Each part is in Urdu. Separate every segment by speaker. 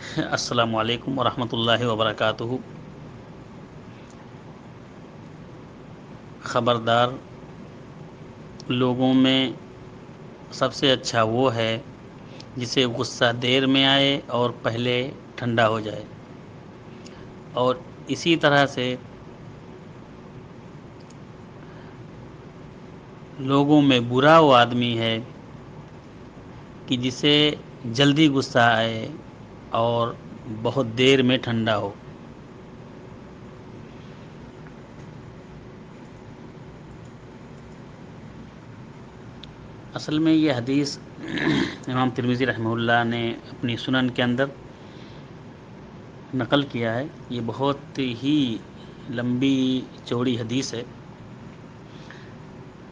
Speaker 1: السلام علیکم ورحمۃ اللہ وبرکاتہ۔ خبردار، لوگوں میں سب سے اچھا وہ ہے جسے غصہ دیر میں آئے اور پہلے ٹھنڈا ہو جائے، اور اسی طرح سے لوگوں میں برا وہ آدمی ہے کہ جسے جلدی غصہ آئے اور بہت دیر میں ٹھنڈا ہو۔ اصل میں یہ حدیث امام ترمذی رحمہ اللہ نے اپنی سنن کے اندر نقل کیا ہے۔ یہ بہت ہی لمبی چوڑی حدیث ہے،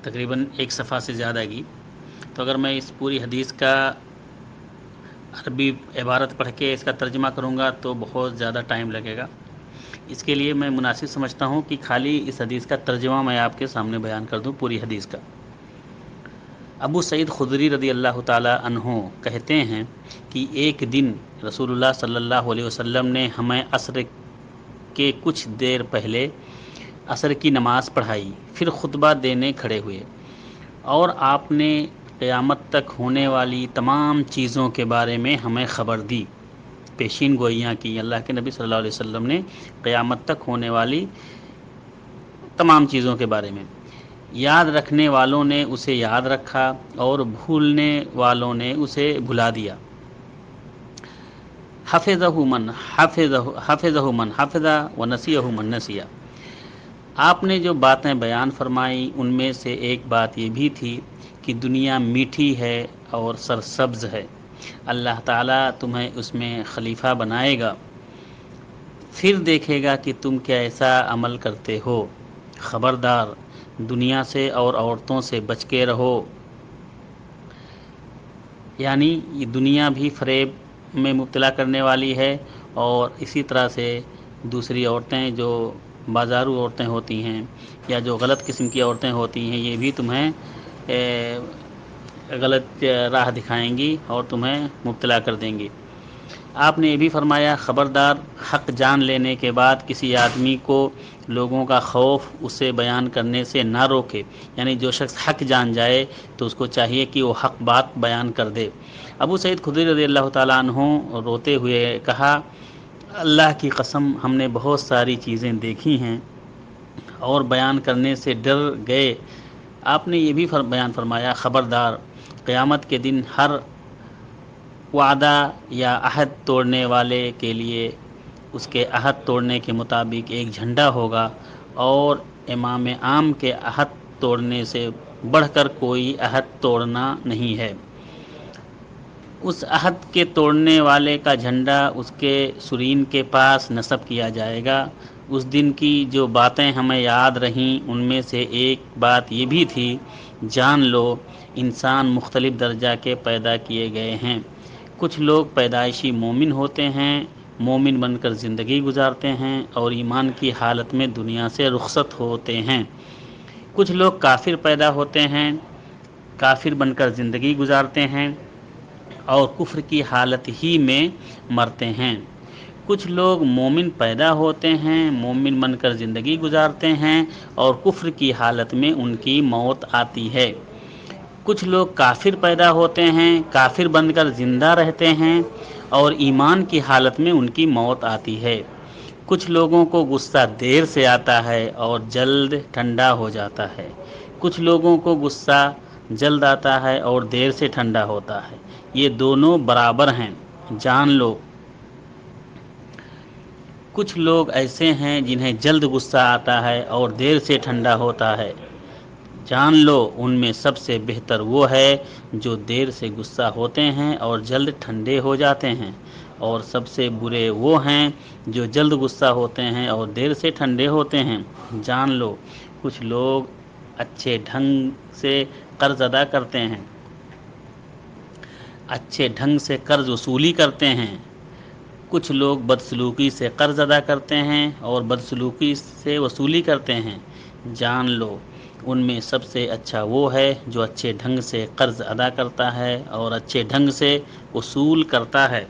Speaker 1: تقریباً ایک صفحہ سے زیادہ کی۔ تو اگر میں اس پوری حدیث کا عربی عبارت پڑھ کے اس کا ترجمہ کروں گا تو بہت زیادہ ٹائم لگے گا۔ اس کے لیے میں مناسب سمجھتا ہوں کہ خالی اس حدیث کا ترجمہ میں آپ کے سامنے بیان کر دوں، پوری حدیث کا۔ ابو سعید خدری رضی اللہ تعالی عنہ کہتے ہیں کہ ایک دن رسول اللہ صلی اللہ علیہ وسلم نے ہمیں عصر کے کچھ دیر پہلے عصر کی نماز پڑھائی، پھر خطبہ دینے کھڑے ہوئے، اور آپ نے قیامت تک ہونے والی تمام چیزوں کے بارے میں ہمیں خبر دی، پیشین گوئیاں کی۔ اللہ کے نبی صلی اللہ علیہ وسلم نے قیامت تک ہونے والی تمام چیزوں کے بارے میں۔ یاد رکھنے والوں نے اسے یاد رکھا اور بھولنے والوں نے اسے بھلا دیا۔ حفظہ من حفظ ونسیہ من نسیہ۔ آپ نے جو باتیں بیان فرمائی ان میں سے ایک بات یہ بھی تھی کہ دنیا میٹھی ہے اور سرسبز ہے، اللہ تعالیٰ تمہیں اس میں خلیفہ بنائے گا، پھر دیکھے گا کہ تم کیسا عمل کرتے ہو۔ خبردار، دنیا سے اور عورتوں سے بچ کے رہو۔ یعنی یہ دنیا بھی فریب میں مبتلا کرنے والی ہے، اور اسی طرح سے دوسری عورتیں جو بازارو عورتیں ہوتی ہیں یا جو غلط قسم کی عورتیں ہوتی ہیں، یہ بھی تمہیں غلط راہ دکھائیں گی اور تمہیں مبتلا کر دیں گی۔ آپ نے یہ بھی فرمایا، خبردار، حق جان لینے کے بعد کسی آدمی کو لوگوں کا خوف اسے بیان کرنے سے نہ روکے۔ یعنی جو شخص حق جان جائے تو اس کو چاہیے کہ وہ حق بات بیان کر دے۔ ابو سعید خدری رضی اللہ تعالیٰ عنہ روتے ہوئے کہا، اللہ کی قسم، ہم نے بہت ساری چیزیں دیکھی ہیں اور بیان کرنے سے ڈر گئے۔ آپ نے یہ بھی بیان فرمایا، خبردار، قیامت کے دن ہر وعدہ یا عہد توڑنے والے کے لیے اس کے عہد توڑنے کے مطابق ایک جھنڈا ہوگا، اور امام عام کے عہد توڑنے سے بڑھ کر کوئی عہد توڑنا نہیں ہے۔ اس عہد کے توڑنے والے کا جھنڈا اس کے سرین کے پاس نصب کیا جائے گا۔ اس دن کی جو باتیں ہمیں یاد رہیں ان میں سے ایک بات یہ بھی تھی، جان لو انسان مختلف درجہ کے پیدا کیے گئے ہیں۔ کچھ لوگ پیدائشی مومن ہوتے ہیں، مومن بن کر زندگی گزارتے ہیں اور ایمان کی حالت میں دنیا سے رخصت ہوتے ہیں۔ کچھ لوگ کافر پیدا ہوتے ہیں، کافر بن کر زندگی گزارتے ہیں اور کفر کی حالت ہی میں مرتے ہیں۔ کچھ لوگ مومن پیدا ہوتے ہیں، مومن بن کر زندگی گزارتے ہیں اور کفر کی حالت میں ان کی موت آتی ہے۔ کچھ لوگ کافر پیدا ہوتے ہیں، کافر بن کر زندہ رہتے ہیں اور ایمان کی حالت میں ان کی موت آتی ہے۔ کچھ لوگوں کو غصہ دیر سے آتا ہے اور جلد ٹھنڈا ہو جاتا ہے۔ کچھ لوگوں کو غصہ جلد آتا ہے اور دیر سے ٹھنڈا ہوتا ہے۔ یہ دونوں برابر ہیں، جان لو۔ کچھ لوگ ایسے ہیں جنہیں جلد غصہ آتا ہے اور دیر سے ٹھنڈا ہوتا ہے، جان لو ان میں سب سے بہتر وہ ہے جو دیر سے غصہ ہوتے ہیں اور جلد ٹھنڈے ہو جاتے ہیں، اور سب سے برے وہ ہیں جو جلد غصہ ہوتے ہیں اور دیر سے ٹھنڈے ہوتے ہیں۔ جان لو کچھ لوگ اچھے ڈھنگ سے قرض ادا کرتے ہیں، اچھے ڈھنگ سے قرض وصولی کرتے ہیں۔ کچھ لوگ بدسلوکی سے قرض ادا کرتے ہیں اور بدسلوکی سے وصولی کرتے ہیں۔ جان لو ان میں سب سے اچھا وہ ہے جو اچھے ڈھنگ سے قرض ادا کرتا ہے اور اچھے ڈھنگ سے وصول کرتا ہے۔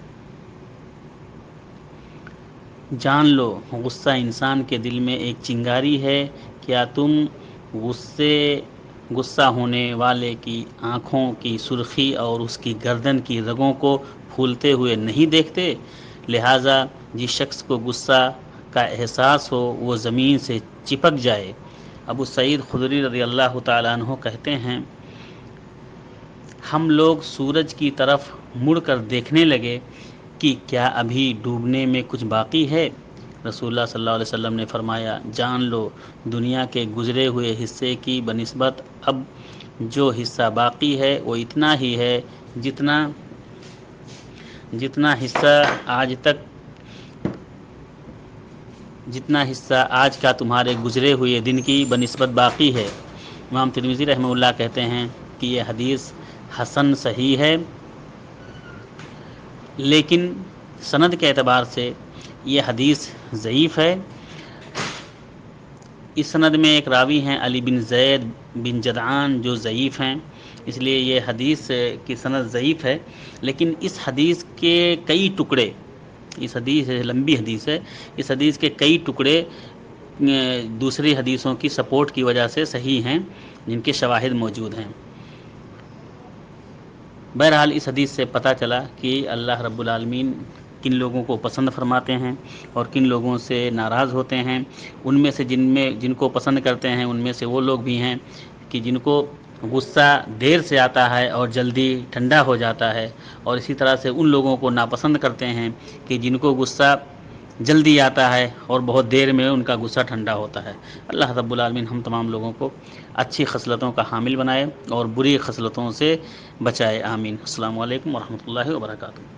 Speaker 1: جان لو غصہ انسان کے دل میں ایک چنگاری ہے، کیا تم غصہ ہونے والے کی آنکھوں کی سرخی اور اس کی گردن کی رگوں کو پھولتے ہوئے نہیں دیکھتے؟ لہٰذا جس شخص کو غصہ کا احساس ہو وہ زمین سے چپک جائے۔ ابو سعید خدری رضی اللہ تعالیٰ عنہ کہتے ہیں، ہم لوگ سورج کی طرف مڑ کر دیکھنے لگے کہ کیا ابھی ڈوبنے میں کچھ باقی ہے؟ رسول اللہ صلی اللہ علیہ وسلم نے فرمایا، جان لو دنیا کے گزرے ہوئے حصے کی بنسبت اب جو حصہ باقی ہے وہ اتنا ہی ہے جتنا حصہ آج کا تمہارے گزرے ہوئے دن کی بنسبت باقی ہے۔ امام ترمذی رحمہ اللہ کہتے ہیں کہ یہ حدیث حسن صحیح ہے، لیکن سند کے اعتبار سے یہ حدیث ضعیف ہے۔ اس سند میں ایک راوی ہیں علی بن زید بن جدعان جو ضعیف ہیں، اس لیے یہ حدیث کی سند ضعیف ہے۔ لیکن اس حدیث کے کئی ٹکڑے، اس حدیث لمبی حدیث ہے، اس حدیث کے کئی ٹکڑے دوسری حدیثوں کی سپورٹ کی وجہ سے صحیح ہیں، جن کے شواہد موجود ہیں۔ بہرحال اس حدیث سے پتہ چلا کہ اللہ رب العالمین کن لوگوں کو پسند فرماتے ہیں اور کن لوگوں سے ناراض ہوتے ہیں۔ ان میں سے جن کو پسند کرتے ہیں ان میں سے وہ لوگ بھی ہیں کہ جن کو غصہ دیر سے آتا ہے اور جلدی ٹھنڈا ہو جاتا ہے، اور اسی طرح سے ان لوگوں کو ناپسند کرتے ہیں کہ جن کو غصہ جلدی آتا ہے اور بہت دیر میں ان کا غصہ ٹھنڈا ہوتا ہے۔ اللہ رب العالمین ہم تمام لوگوں کو اچھی خصلتوں کا حامل بنائے اور بری خصلتوں سے بچائے، آمین۔ السلام علیکم ورحمۃ اللہ وبرکاتہ۔